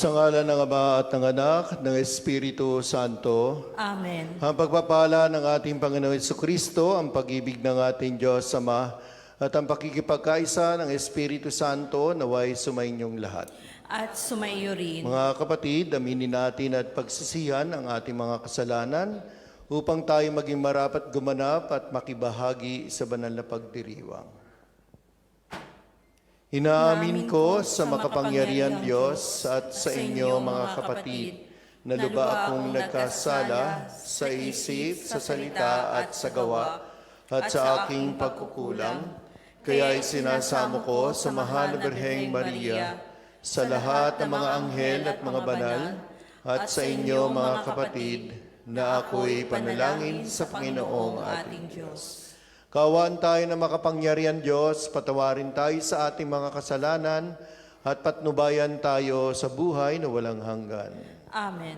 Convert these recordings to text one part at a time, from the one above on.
Sa ngalan ng Ama at ng Anak, ng Espiritu Santo. Amen. Ang pagpapala ng ating Panginoon Jesucristo, ang pag-ibig ng ating Diyos Ama, at ang pakikipagkaisa ng Espiritu Santo naway sumainyong lahat. At sumaiyo rin. Mga kapatid, aminin natin at pagsisihan ang ating mga kasalanan upang tayo maging marapat gumanap at makibahagi sa banal na pagdiriwang. Inaamin ko sa makapangyarihan Diyos at sa inyo mga kapatid na lubha akong nagkasala sa isip, sa salita at sa gawa at sa aking pagkukulang. Kaya isinasamo ko sa mahal na Birheng Maria, sa lahat ng mga anghel at mga banal, at sa inyo mga kapatid, na ako'y panalangin sa Panginoong ating Diyos. Kaawaan tayo na makapangyarihan Diyos, patawarin tayo sa ating mga kasalanan, at patnubayan tayo sa buhay na walang hanggan. Amen.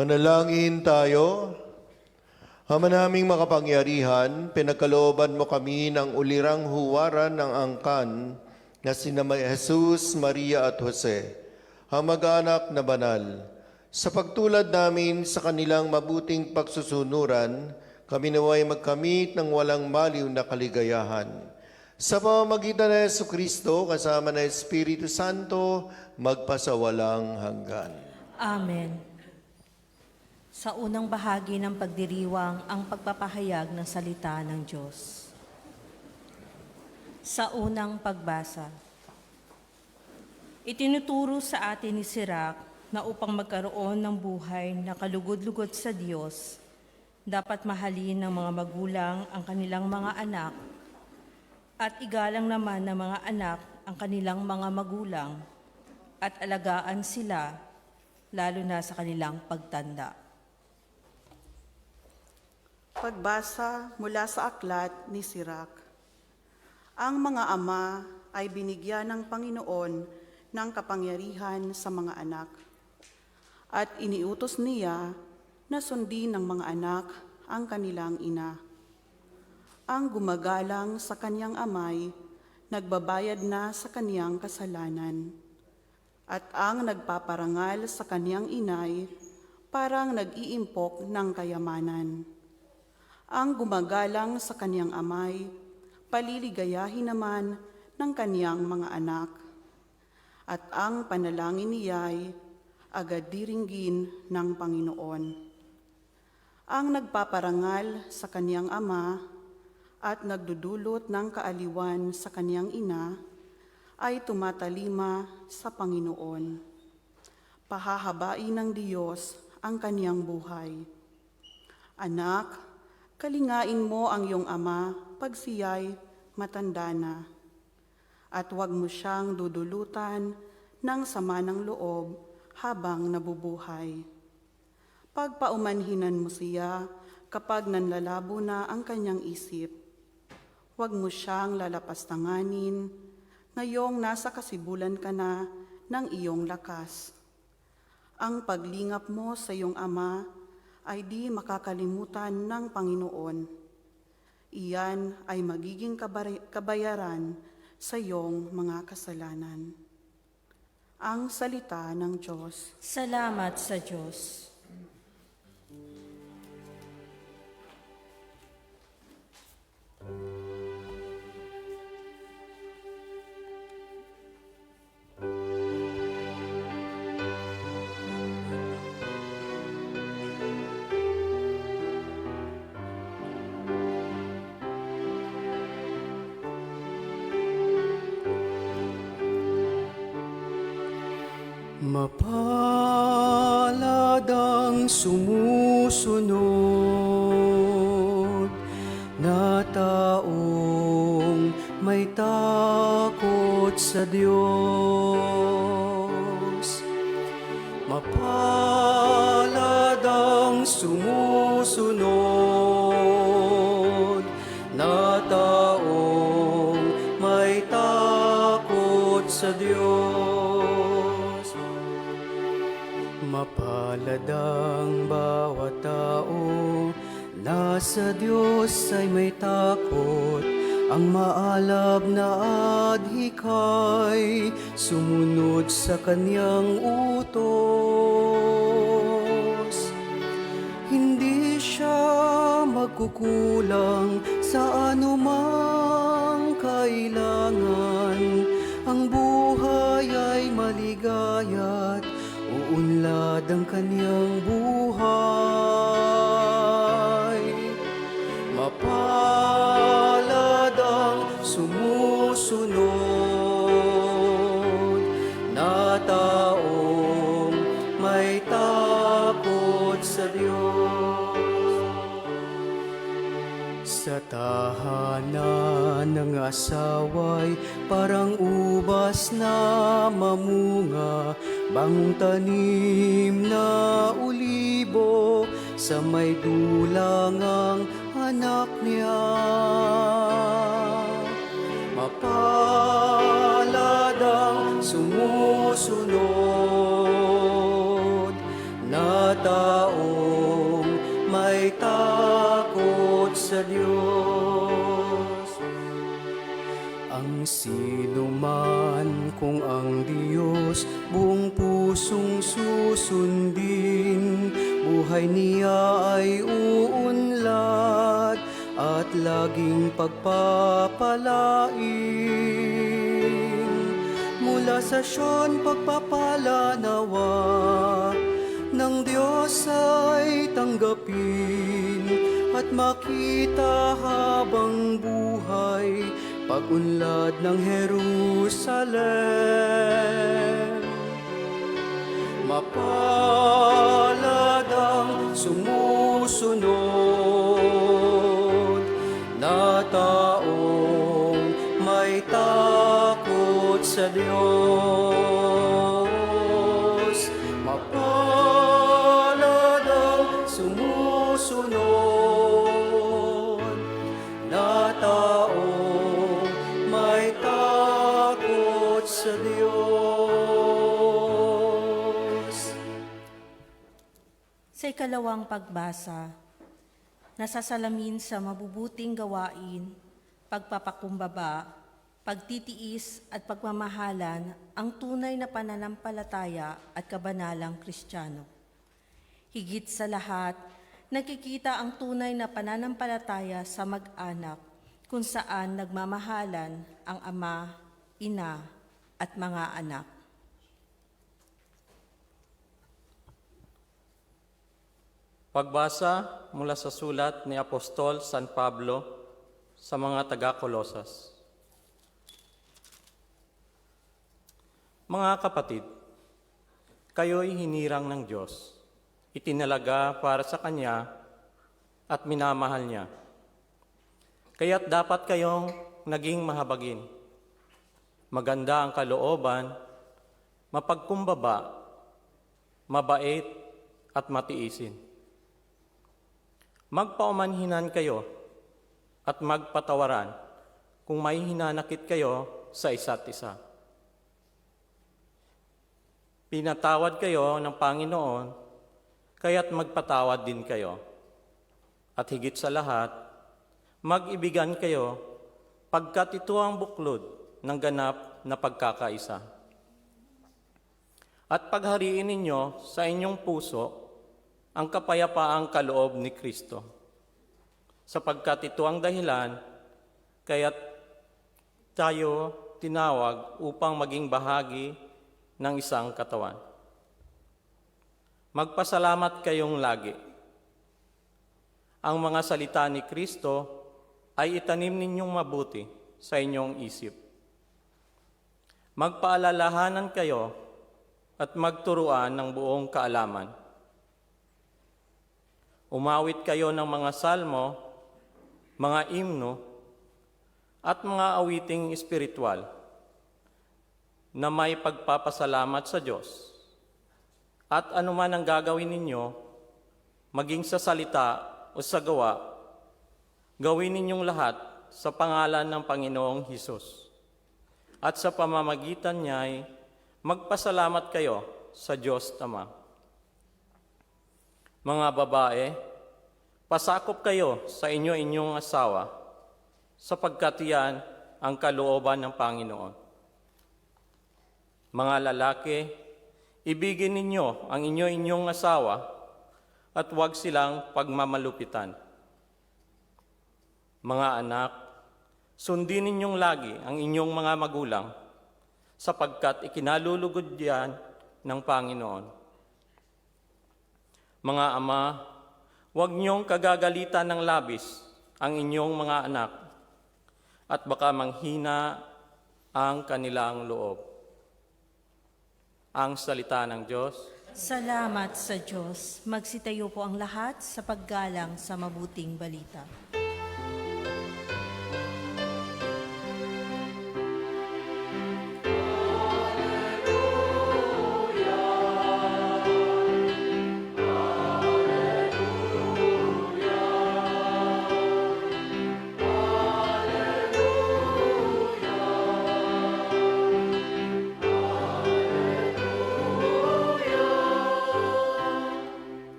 Manalangin tayo. Ama naming makapangyarihan, pinagkalooban mo kami ng ulirang huwaran ng angkan na sina Jesus, Maria at Jose, ang mag-anak na banal. Sa pagtulad namin sa kanilang mabuting pagsusunuran, kami naway magkamit ng walang maliw na kaligayahan. Sa pamamagitan ng Jesucristo, kasama ng Espiritu Santo, magpasawalang hanggan. Amen. Sa unang bahagi ng pagdiriwang, ang pagpapahayag ng salita ng Diyos. Sa unang pagbasa, itinuturo sa atin ni Sirach na upang magkaroon ng buhay na kalugod-lugod sa Diyos, dapat mahalin ng mga magulang ang kanilang mga anak at igalang naman ng mga anak ang kanilang mga magulang at alagaan sila lalo na sa kanilang pagtanda. Pagbasa mula sa aklat ni Sirach. Ang mga ama ay binigyan ng Panginoon ng kapangyarihan sa mga anak, at iniutos niya na sundin ng mga anak ang kanilang ina. Ang gumagalang sa kanyang amay, nagbabayad na sa kaniyang kasalanan, at ang nagpaparangal sa kaniyang inay, parang nag-iimpok ng kayamanan. Ang gumagalang sa kaniyang amay, paliligayahin naman ng kaniyang mga anak. At ang panalangin niya'y agad diringgin ng Panginoon. Ang nagpaparangal sa kaniyang ama at nagdudulot ng kaaliwan sa kaniyang ina ay tumatalima sa Panginoon. Pahahabain ng Diyos ang kaniyang buhay. Anak, kalingain mo ang iyong ama pag siya'y matanda na, at huwag mo siyang dudulutan ng sama ng loob habang nabubuhay. Pagpaumanhinan mo siya kapag nanlalabo na ang kanyang isip. Huwag mo siyang lalapastanganin ngayong nasa kasibulan ka na ng iyong lakas. Ang paglingap mo sa iyong ama ay di makakalimutan ng Panginoon. Iyan ay magiging kabayaran sa iyong mga kasalanan. Ang salita ng Diyos. Salamat sa Diyos. Mapalad ang sumusunod na taong may takot sa Diyos. Mapalad ang sumusunod na taong may takot sa Diyos. Mapalad ang bawat tao na sa Diyos ay may takot. Ang maalab na adhikay sumunod sa Kanyang utos. Hindi siya magkukulang sa anumang kailangan. Ang buhay ay maligaya't uunlad ang kaniyang buhay. Mapalad ang sumusunod na taong may takot sa Diyos. Sa tahanan ng asaway, parang ubas na mamunga, bang tanim na ulibo, sa may dulang ang anak niya. Mapalad ang sumusunod na tao sa Diyos. Ang sino man kung ang Diyos buong pusong susundin, buhay niya ay uunlad at laging pagpapalain. Mula sa Siyon pagpapala nawa ng Diyos ay tanggapin at makita habang buhay pag-unlad ng Jerusalem. Mapalad ang sumusunod na taong may takot sa Diyos. Mapalad ang sumusunod na taong may takot sa Diyos. Sa ikalawang pagbasa, nasasalamin sa mabubuting gawain, pagpapakumbaba, pagtitiis at pagmamahalan ang tunay na pananampalataya at kabanalang Kristiyano. Higit sa lahat, nakikita ang tunay na pananampalataya sa mag-anak kung saan nagmamahalan ang ama, ina at mga anak. Pagbasa mula sa sulat ni Apostol San Pablo sa mga taga-Kolosas. Mga kapatid, kayo'y hinirang ng Diyos, itinalaga para sa Kanya at minamahal Niya. Kaya't dapat kayong naging mahabagin, maganda ang kalooban, mapagkumbaba, mabait at matiisin. Magpaumanhinan kayo at magpatawaran kung may hinanakit kayo sa isa't isa. Pinatawad kayo ng Panginoon, kaya't magpatawad din kayo. At higit sa lahat, mag-ibigan kayo pagkat ito ang buklod ng ganap na pagkakaisa. At paghariin ninyo sa inyong puso ang kapayapaang kaloob ni Kristo, sapagkat ito ang dahilan kaya't tayo tinawag upang maging bahagi ng isang katawan. Magpasalamat kayong lagi. Ang mga salita ni Kristo ay itanim ninyong mabuti sa inyong isip. Magpaalalahanan kayo at magturuan ng buong kaalaman. Umawit kayo ng mga salmo, mga imno, at mga awiting espiritual na may pagpapasalamat sa Diyos. At anuman ang gagawin ninyo, maging sa salita o sa gawa, gawin ninyong lahat sa pangalan ng Panginoong Hesus. At sa pamamagitan niya'y magpasalamat kayo sa Diyos Ama. Mga babae, pasakop kayo sa inyong asawa, sapagkat iyan ang kalooban ng Panginoon. Mga lalaki, ibigin ninyo ang inyong asawa at huwag silang pagmamalupitan. Mga anak, sundin ninyong lagi ang inyong mga magulang, sapagkat ikinalulugod yan ng Panginoon. Mga ama, huwag niyong kagagalitan ng labis ang inyong mga anak at baka manghina ang kanilang loob. Ang salita ng Diyos. Salamat sa Diyos. Magsitayo po ang lahat sa paggalang sa mabuting balita.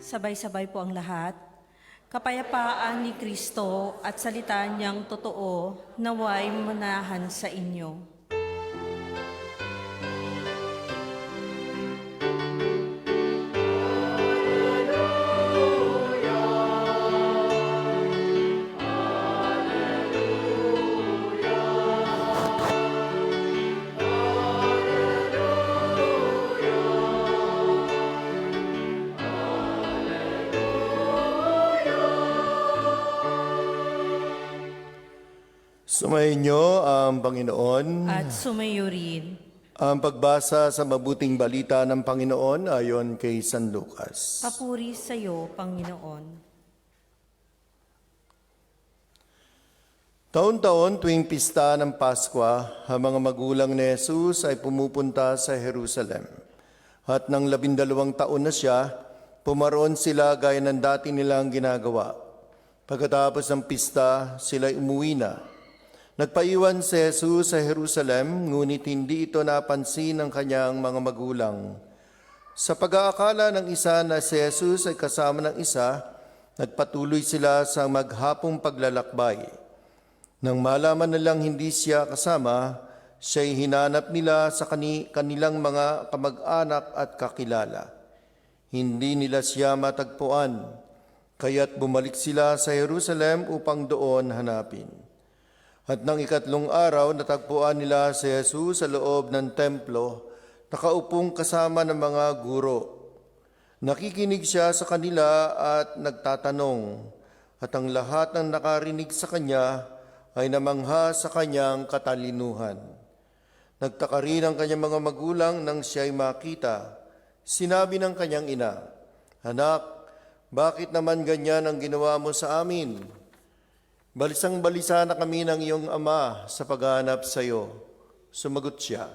Sabay-sabay po ang lahat. Kapayapaan ni Kristo at salita niyang totoo naway manahan sa inyo. Sumayin niyo ang Panginoon. At sumayo rin. Ang pagbasa sa mabuting balita ng Panginoon ayon kay San Lucas. Papuri sa iyo, Panginoon. Taon-taon tuwing pista ng Pasko, ang mga magulang ni Jesus ay pumupunta sa Jerusalem. At nang 12 taon na siya, pumaroon sila gaya ng dati nilang ginagawa. Pagkatapos ng pista, sila'y umuwi na. Nagpaiwan si Jesus sa Jerusalem, ngunit hindi ito napansin ng kanyang mga magulang. Sa pag-aakala ng isa na si Jesus ay kasama ng isa, nagpatuloy sila sa maghapong paglalakbay. Nang malaman nilang hindi siya kasama, siya'y hinanap nila sa kanilang mga kamag-anak at kakilala. Hindi nila siya matagpuan, kaya't bumalik sila sa Jerusalem upang doon hanapin. At nang 3 araw, natagpuan nila si Jesus sa loob ng templo, nakaupong kasama ng mga guro. Nakikinig siya sa kanila at nagtatanong, at ang lahat ng nakarinig sa kanya ay namangha sa kanyang katalinuhan. Nagtaka rin ang kanyang mga magulang nang siya'y makita. Sinabi ng kanyang ina, "Anak, bakit naman ganyan ang ginawa mo sa amin? Balisang-balisa na kami ng iyong ama sa paghahanap sa iyo." Sumagot siya,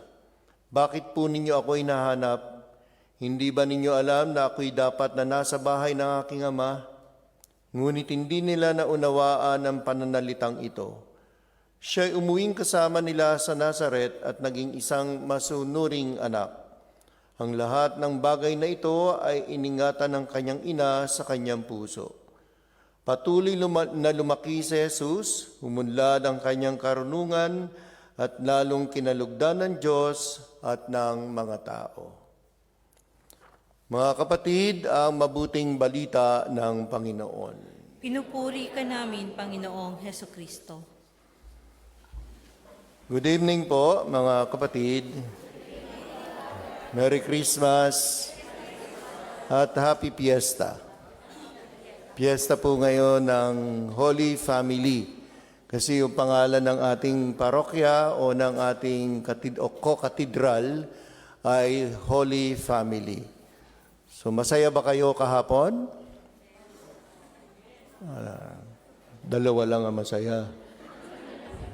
"Bakit po ninyo ako'y nahanap? Hindi ba ninyo alam na ako'y dapat na nasa bahay ng aking ama?" Ngunit hindi nila naunawaan ang pananalitang ito. Siya'y umuwing kasama nila sa Nazaret at naging isang masunuring anak. Ang lahat ng bagay na ito ay iningatan ng kanyang ina sa kanyang puso. Patuloy na lumaki si Jesus, umunlad ang kanyang karunungan at lalong kinalugdan ng Diyos at ng mga tao. Mga kapatid, ang mabuting balita ng Panginoon. Pinupuri ka namin, Panginoong Heso Kristo. Good evening po, mga kapatid. Merry Christmas at Happy Fiesta. Fiesta po ngayon ng Holy Family. Kasi yung pangalan ng ating parokya o ng ating ko-katedral ay Holy Family. So masaya ba kayo kahapon? Dalawa lang ang masaya.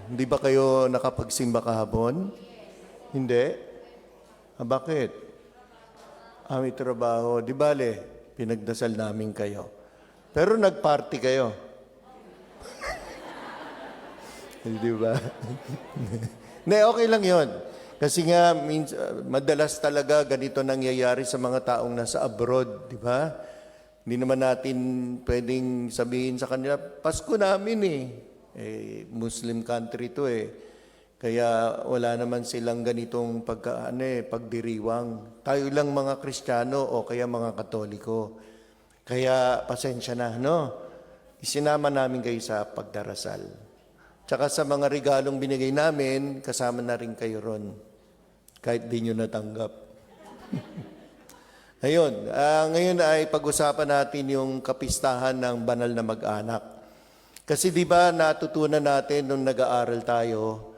Hindi ba kayo nakapagsimba kahapon? Hindi? Bakit? May trabaho. Di bale, pinagdasal namin kayo. Pero nagparty kayo. Di ba? Ne, okay lang yon. Kasi nga, madalas talaga ganito nangyayari sa mga taong nasa abroad, di ba? Hindi naman natin pwedeng sabihin sa kanila, Pasko namin Muslim country to Kaya wala naman silang ganitong pagdiriwang. Tayo lang mga Kristiyano o kaya mga Katoliko. Kaya pasensya na, no? Isinama namin kayo sa pagdarasal. Tsaka sa mga regalong binigay namin, kasama na rin kayo ron. Kahit di nyo natanggap. Ayun, ngayon ay pag-usapan natin yung kapistahan ng banal na mag-anak. Kasi di ba natutunan natin nung nag-aaral tayo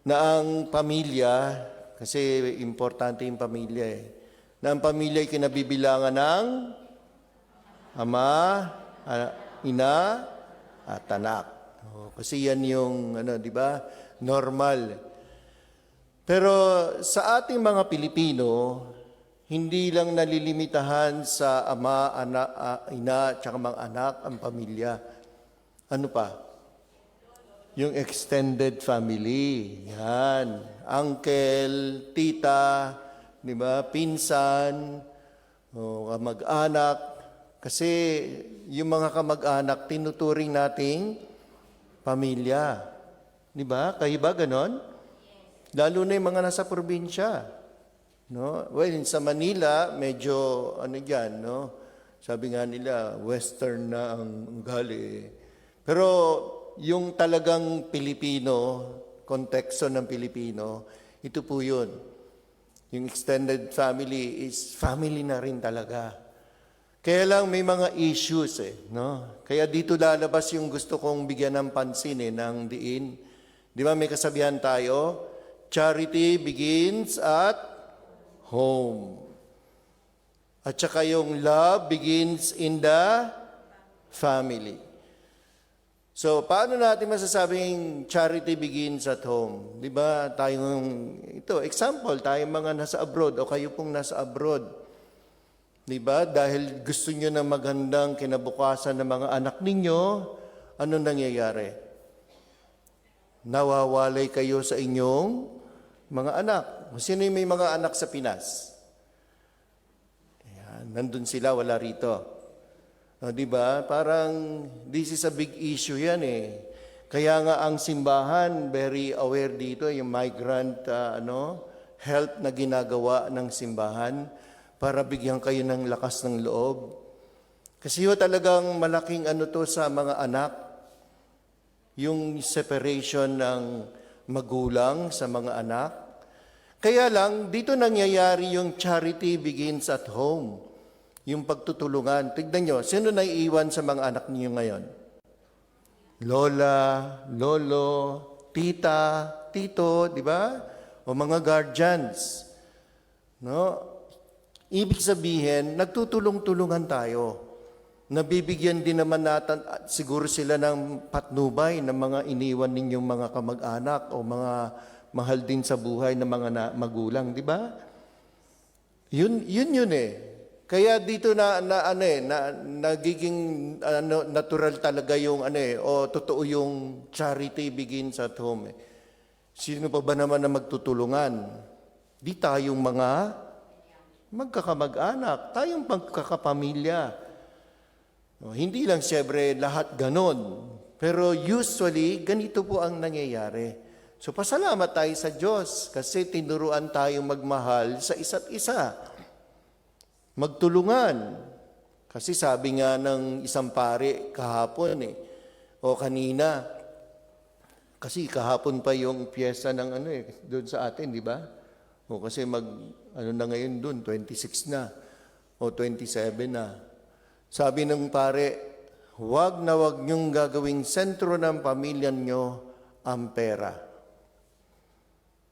na ang pamilya, kasi importante yung pamilya na ang pamilya ay kinabibilangan ng ama, ina, at anak. Kasi yan yung, di ba, normal. Pero sa ating mga Pilipino, hindi lang nalilimitahan sa ama, ina, tsaka mga anak ang pamilya. Ano pa? Yung extended family. Yan. Uncle, tita, di ba, pinsan, mag-anak, Kasi yung mga kamag-anak, tinuturing nating pamilya. Di ba? Kayo ba ganon? Lalo na yung mga nasa probinsya. No? Well, sa Manila, medyo ano dyan, no? Sabi nga nila, western na ang ugali. Pero yung talagang Pilipino, konteksto ng Pilipino, ito po yun. Yung extended family is family na rin talaga. Kaya lang may mga issues no? Kaya dito lalabas yung gusto kong bigyan ng pansin ng diin. Di ba may kasabihan tayo? Charity begins at home. At saka yung love begins in the family. So, paano natin masasabing charity begins at home? Di ba tayong, ito, example, tayong mga nasa abroad o kayo pong nasa abroad. Di ba? Dahil gusto nyo ng magandang kinabukasan ng mga anak ninyo, ano nangyayari? Nawawalay kayo sa inyong mga anak. Sino yung may mga anak sa Pinas? Ayan, nandun sila, wala rito. Di ba? Parang this is a big issue yan Kaya nga ang simbahan, very aware dito, yung migrant help na ginagawa ng simbahan para bigyan kayo ng lakas ng loob. Kasi talagang malaking to sa mga anak, yung separation ng magulang sa mga anak. Kaya lang, dito nangyayari yung charity begins at home. Yung pagtutulungan. Tignan nyo, sino naiiwan sa mga anak niyo ngayon? Lola, lolo, tita, tito, di ba? O mga guardians. No? Ibig sabihin, nagtutulong-tulungan tayo. Nabibigyan din naman natin, siguro sila ng patnubay ng mga iniwan ninyong mga kamag-anak o mga mahal din sa buhay ng mga magulang, di ba? Yun Kaya dito nagiging natural talaga yung totoo yung charity begins at home. Sino pa ba naman na magtutulungan? Di tayong mga magkakamag-anak, tayong pagkakapamilya. Hindi lang siyempre lahat ganon. Pero usually, ganito po ang nangyayari. So pasalamat tayo sa Diyos kasi tinuruan tayong magmahal sa isa't isa. Magtulungan. Kasi sabi nga ng isang pare kahapon o kanina, kasi kahapon pa yung piyesa ng doon sa atin, di ba? O kasi na ngayon doon, 26 na o 27 na. Sabi ng pare, huwag na huwag niyong gagawing sentro ng pamilya niyo ang pera.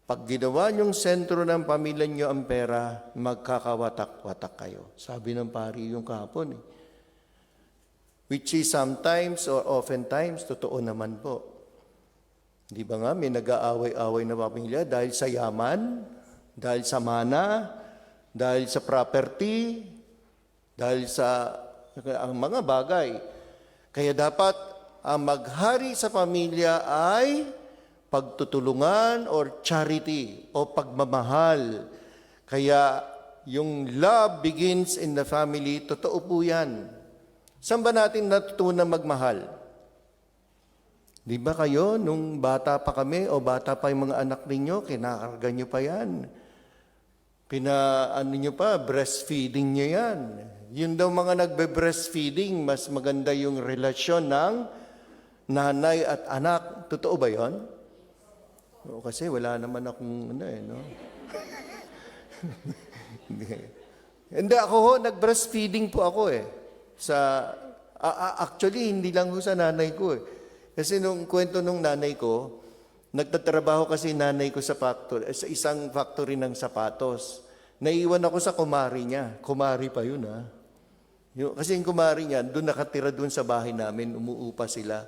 Pag ginawa niyong sentro ng pamilya niyo ang pera, magkakawatak-watak kayo. Sabi ng pari yung kahapon. Which is sometimes or oftentimes, totoo naman po. Di ba nga, may nag-aaway-aaway na pamilya dahil sa yaman, dahil sa mana, dahil sa property, dahil sa ang mga bagay. Kaya dapat ang maghari sa pamilya ay pagtutulungan or charity o pagmamahal. Kaya yung love begins in the family, totoo po yan. Saan ba natin natutunan magmahal? Di ba kayo, nung bata pa kami o bata pa yung mga anak ninyo, kinakarga nyo pa yan. Nyo pa, breastfeeding nyo yan. Yun daw mga nagbe-breastfeeding, mas maganda yung relasyon ng nanay at anak. Totoo ba yun? O, kasi wala naman akong no? Hindi ako nag-breastfeeding po ako actually, hindi lang sa nanay ko Kasi nung kwento nung nanay ko, nagtatrabaho kasi nanay ko sa isang factory ng sapatos. Naiwan ako sa kumari niya. Kumari pa yun Kasi yung kumari niya, doon nakatira doon sa bahay namin, umuupa sila.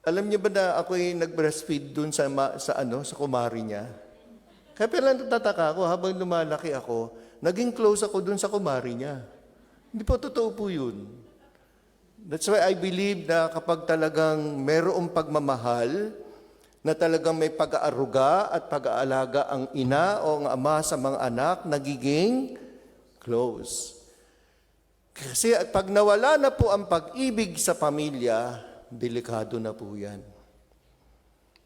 Alam niyo ba na ako'y nag-breastfeed doon sa kumari niya? Kaya pala natataka ako, habang lumalaki ako, naging close ako doon sa kumari niya. Hindi po totoo po yun. That's why I believe na kapag talagang mayroong pagmamahal, na talagang may pag-aaruga at pag-aalaga ang ina o ang ama sa mga anak, nagiging close. Kasi at pag nawala na po ang pag-ibig sa pamilya, delikado na po yan.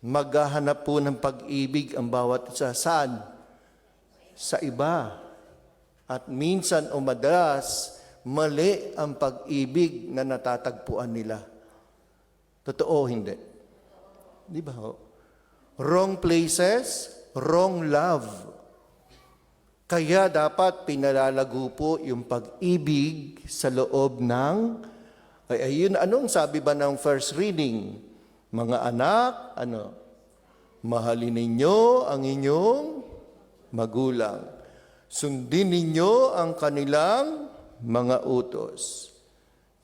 Maghahanap po ng pag-ibig ang bawat isa. Saan? Sa iba. At minsan o madalas, mali ang pag-ibig na natatagpuan nila. Totoo, hindi? Di ba ho? Wrong places, wrong love. Kaya dapat pinalalago po yung pag-ibig sa loob ng, ayun, anong sabi ba ng first reading? Mga anak, mahalin ninyo ang inyong magulang. Sundin ninyo ang kanilang mga utos.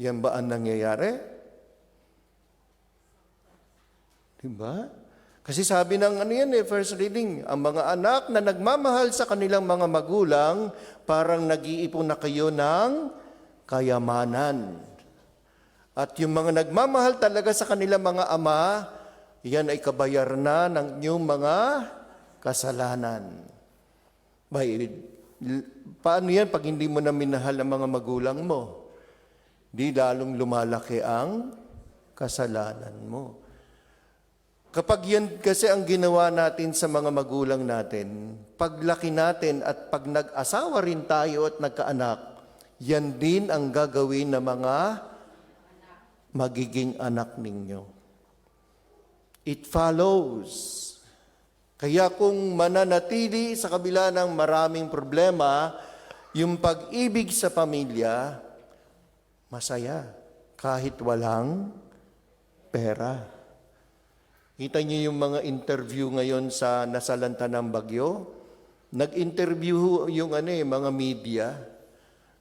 Yan ba ang nangyayari? Diba? Kasi sabi ng first reading, ang mga anak na nagmamahal sa kanilang mga magulang, parang nag-iipon na kayo ng kayamanan. At yung mga nagmamahal talaga sa kanilang mga ama, yan ay kabayar na ng inyong mga kasalanan. Paano yan pag hindi mo na minahal ang mga magulang mo? Di lalong lumalaki ang kasalanan mo. Kapag yan kasi ang ginawa natin sa mga magulang natin, paglaki natin at pag nag-asawa rin tayo at nagkaanak, yan din ang gagawin ng mga magiging anak ninyo. It follows. Kaya kung mananatili sa kabila ng maraming problema, yung pag-ibig sa pamilya, masaya kahit walang pera. Kita niyo yung mga interview ngayon sa nasalanta ng bagyo? Nag-interview yung mga media.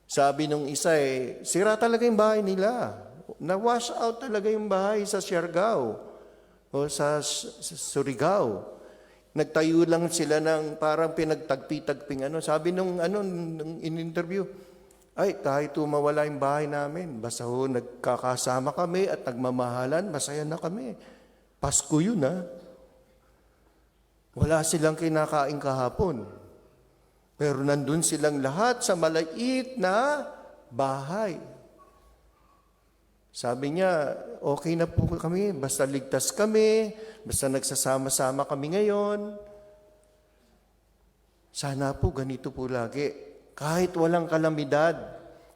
Sabi nung isa sira talaga yung bahay nila. Na-wash out talaga yung bahay sa Siargao o sa Surigao. Nagtayo lang sila ng parang pinagtagpi-tagping Sabi nung in-interview, kahit mawala yung bahay namin, basta nagkakasama kami at nagmamahalan, masaya na kami. Pasko yun, Wala silang kinakain kahapon. Pero nandun silang lahat sa maliit na bahay. Sabi niya, okay na po kami, basta ligtas kami, basta nagsasama-sama kami ngayon. Sana po ganito po lagi. Kahit walang kalamidad,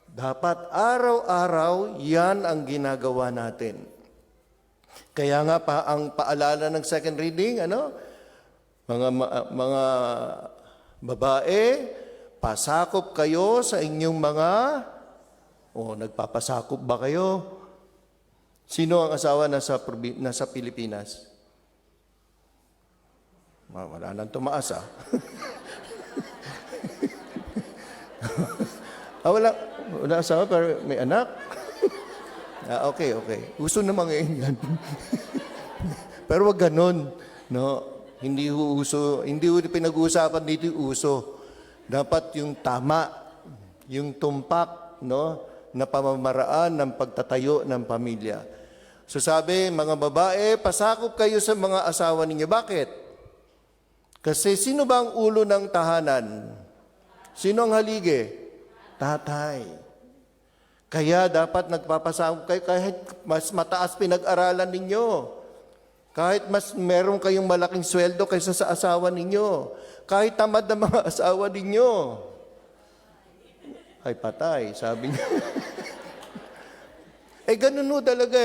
dapat araw-araw yan ang ginagawa natin. Kaya nga ang paalala ng second reading, mga babae, pasakop kayo sa inyong nagpapasakop ba kayo? Sino ang asawa nasa Pilipinas? Wala nang tumaas, wala asawa pero may anak? Okay. Uso naman ngayon yan. Pero wag ganon. No? Hindi pinag-uusapan dito yung uso. Dapat yung tama, yung tumpak, na pamamaraan ng pagtatayo ng pamilya. So sabi, mga babae, pasakop kayo sa mga asawa ninyo. Bakit? Kasi sino ba ang ulo ng tahanan? Sino ang haligi? Tatay. Kaya dapat nagpapasakop kayo kahit mas mataas pinag-aralan ninyo. Kahit mas meron kayong malaking sweldo kaysa sa asawa ninyo. Kahit tamad na mga asawa ninyo. Ay patay, sabi niya. Ganun talaga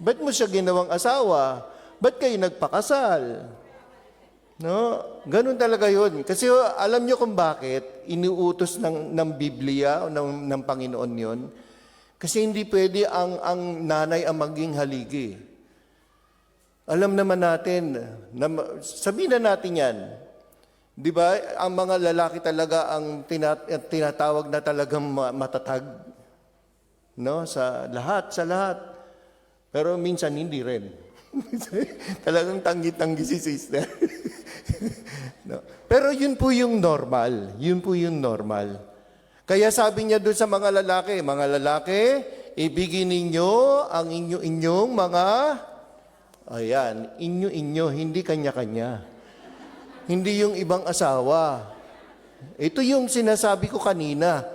Ba't mo siya ginawang asawa? Ba't kayo nagpakasal? No? Ganun talaga yun. Kasi alam nyo kung bakit iniutos ng Biblia o ng Panginoon yun? Kasi hindi pwede ang nanay ang maging haligi. Alam naman natin, sabihin na natin yan. Di ba? Ang mga lalaki talaga ang tinatawag na talagang matatag. No? Sa lahat. Pero minsan hindi rin. Talagang tanggi-tanggi si sister. No. Pero yun po yung normal. Kaya sabi niya doon sa mga lalaki, ibigin ninyo ang inyong mga, inyo, hindi kanya-kanya. Hindi yung ibang asawa. Ito yung sinasabi ko kanina.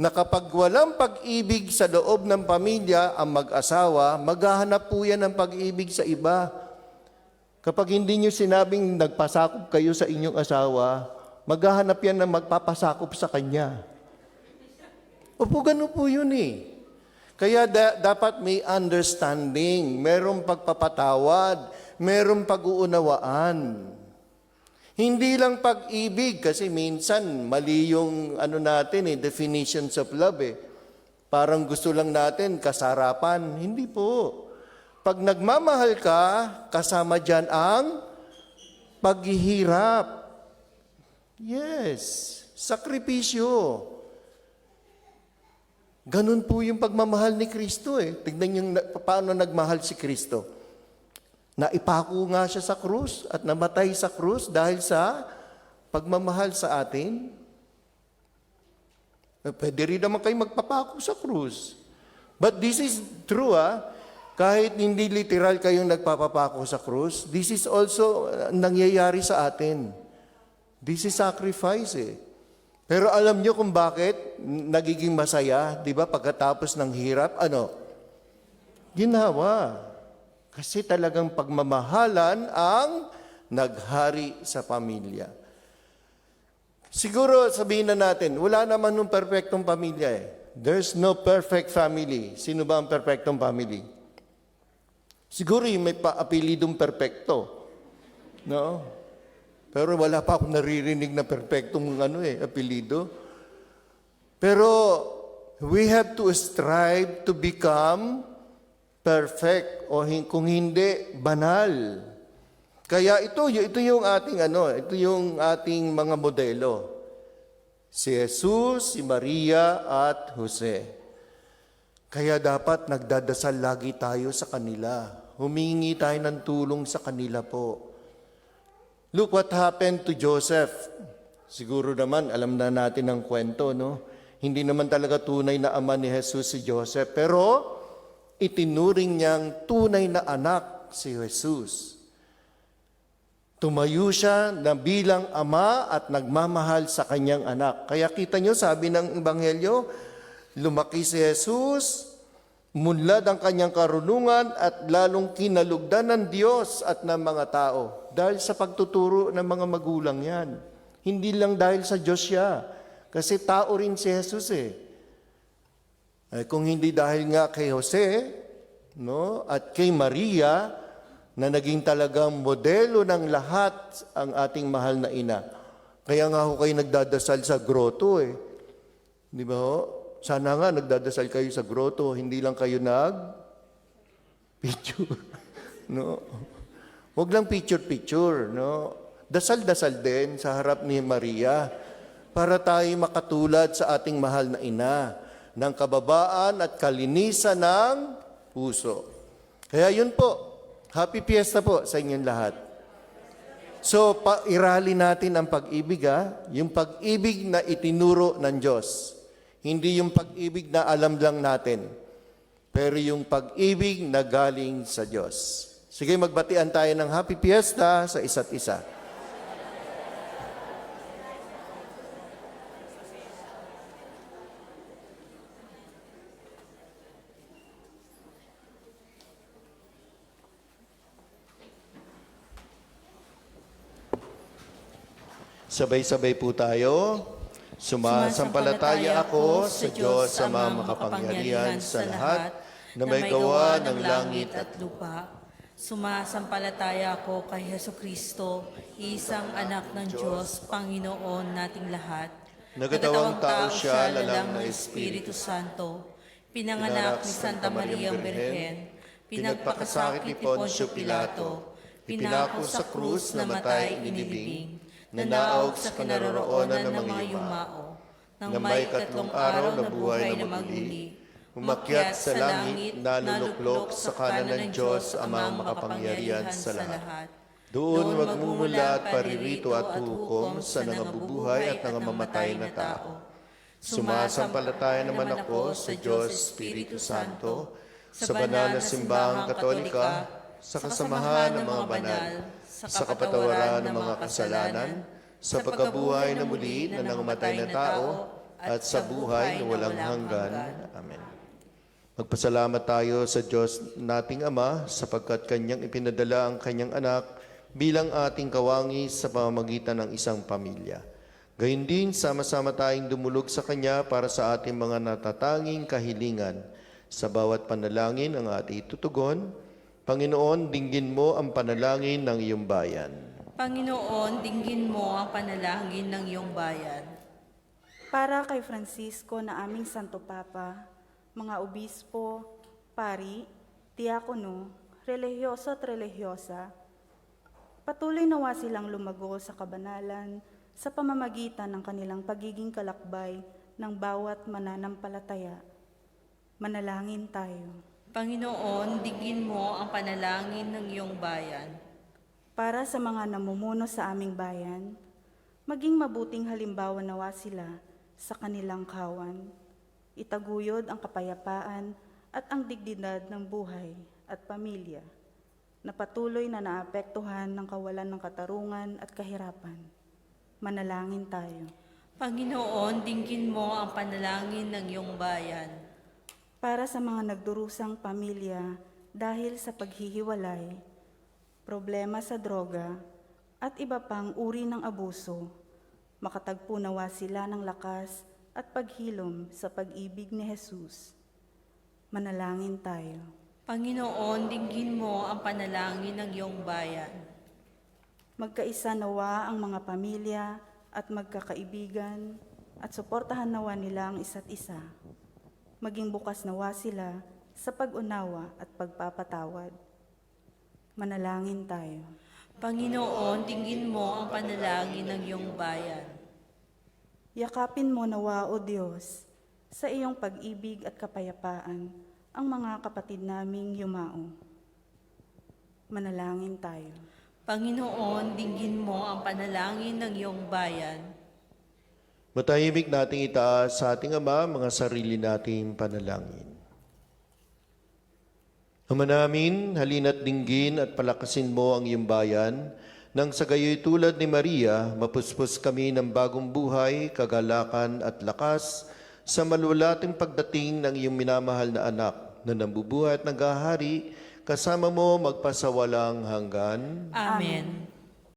na kapag walang pag-ibig sa loob ng pamilya ang mag-asawa, maghahanap po yan ng pag-ibig sa iba. Kapag hindi nyo sinabing nagpasakop kayo sa inyong asawa, maghahanap yan ng magpapasakop sa kanya. Opo, ganun po yun eh. Kaya dapat may understanding, merong pagpapatawad, merong pag-uunawaan. Hindi lang pag-ibig, kasi minsan mali yung definitions of love eh. Parang gusto lang natin kasarapan. Hindi po. Pag nagmamahal ka, kasama dyan ang paghihirap. Yes, sakripisyo. Ganun po yung pagmamahal ni Kristo eh. Tignan yung paano nagmahal si Kristo. Naipako nga siya sa krus at namatay sa krus dahil sa pagmamahal sa atin. Pwede rin naman kayo magpapako sa krus. But this is true kahit hindi literal kayong nagpapapako sa krus, this is also nangyayari sa atin. This is sacrifice eh. Pero alam nyo kung bakit nagiging masaya, di ba, pagkatapos ng hirap, ginawa. Kasi talagang pagmamahalan ang naghari sa pamilya. Siguro sabihin na natin, wala naman nung perfectong pamilya eh. There's no perfect family. Sino ba ang perfectong family? Siguro yung may apelidong perfecto. No? Pero wala pa akong naririnig na perfectong apelido. Pero we have to strive to become perfect o kung hindi banal. Kaya ito yung ating mga modelo. Si Jesus, si Maria at Jose. Kaya dapat nagdadasal lagi tayo sa kanila. Humingi tayo ng tulong sa kanila po. Look what happened to Joseph. Siguro naman alam na natin ang kwento, no? Hindi naman talaga tunay na ama ni Jesus si Joseph, pero itinuring niyang tunay na anak si Jesus. Tumayo siya na bilang ama at nagmamahal sa kanyang anak. Kaya kita niyo, sabi ng Ebanghelyo, lumaki si Jesus, munlad ang kanyang karunungan at lalong kinalugdan ng Diyos at ng mga tao. Dahil sa pagtuturo ng mga magulang yan. Hindi lang dahil sa Diyos siya. Kasi tao rin si Jesus eh. Kung hindi dahil nga kay Jose, no, at kay Maria, na naging talagang modelo ng lahat ang ating mahal na ina. Kaya nga ho kayo nagdadasal sa grotto eh. Di ba ho? Sana nga nagdadasal kayo sa grotto, hindi lang kayo picture. No? Huwag lang picture, no? Dasal-dasal din sa harap ni Maria para tayo makatulad sa ating mahal na ina ng kababaan at kalinisan ng puso. Kaya yun po, happy fiesta po sa inyong lahat. So, irali natin ang pag-ibig, yung pag-ibig na itinuro ng Diyos. Hindi yung pag-ibig na alam lang natin, pero yung pag-ibig na galing sa Diyos. Sige, magbatian tayo ng happy fiesta sa isa't isa. Sabay-sabay po tayo. Sumasampalataya ako sa Diyos sa mga makapangyarihan sa lahat na may gawa ng langit at lupa. Sumasampalataya ako kay Hesukristo, isang anak ng Diyos, Panginoon nating lahat. Nagatawang tao siya, lalang ng Espiritu Santo. Pinanganak ni Santa Maria Birhen. Pinagpakasakit ni Poncio Pilato. Pinako sa krus, namatay, inilibing. Nanaog sa kinaroroonan ng mga yumao. Nang may 3 araw na buhay na maguli. Umakyat sa langit, naluluklok sa kanan ng Diyos amang makapangyarihan sa lahat. Doon magmumula at paririto at hukom sa nangabubuhay at nangamamamatay na tao. Sumasampalataya naman ako sa Diyos Espiritu Santo, sa banal na simbahang katolika, sa kasamahan ng mga banal, sa kapatawaran ng mga kasalanan, sa pagkabuhay na muli na nangamatay na tao, at sa buhay na walang hanggan. Amen. Magpasalamat tayo sa Diyos nating Ama sapagkat Kanyang ipinadala ang Kanyang anak bilang ating kawangis sa pamamagitan ng isang pamilya. Gayun din, sama-sama tayong dumulog sa Kanya para sa ating mga natatanging kahilingan. Sa bawat panalangin ang ating itutugon, Panginoon, dinggin mo ang panalangin ng iyong bayan. Panginoon, dinggin mo ang panalangin ng iyong bayan. Para kay Francisco na aming Santo Papa, mga obispo, pari, diakono, relihiyoso at relihiyosa, patuloy nawa silang lumago sa kabanalan sa pamamagitan ng kanilang pagiging kalakbay ng bawat mananampalataya. Manalangin tayo. Panginoon, dinggin mo ang panalangin ng iyong bayan. Para sa mga namumuno sa aming bayan, maging mabuting halimbawa nawa sila sa kanilang kawan. Itaguyod ang kapayapaan at ang dignidad ng buhay at pamilya na patuloy na naapektuhan ng kawalan ng katarungan at kahirapan. Manalangin tayo. Panginoon, dinggin mo ang panalangin ng iyong bayan. Para sa mga nagdurusang pamilya dahil sa paghihiwalay, problema sa droga at iba pang uri ng abuso, makatagpo nawa sila ng lakas at paghilom sa pag-ibig ni Jesus. Manalangin tayo. Panginoon, dinggin mo ang panalangin ng iyong bayan. Magkaisa nawa ang mga pamilya at magkakaibigan at suportahan nawa nila ang isa't isa. Maging bukas nawa sila sa pag-unawa at pagpapatawad. Manalangin tayo. Panginoon, dinggin mo ang panalangin ng iyong bayan. Yakapin mo nawa, O Diyos, sa iyong pag-ibig at kapayapaan ang mga kapatid naming yumao. Manalangin tayo. Panginoon, dinggin mo ang panalangin ng iyong bayan. Matahimik nating itaas sa ating Ama mga sarili nating panalangin. Ama namin, halina't dinggin at palakasin mo ang iyong bayan, nang sa gayoy tulad ni Maria, mapuspos kami ng bagong buhay, kagalakan at lakas sa malulating pagdating ng iyong minamahal na anak na nambubuhay at naghahari, kasama mo magpasawalang hanggan. Amen.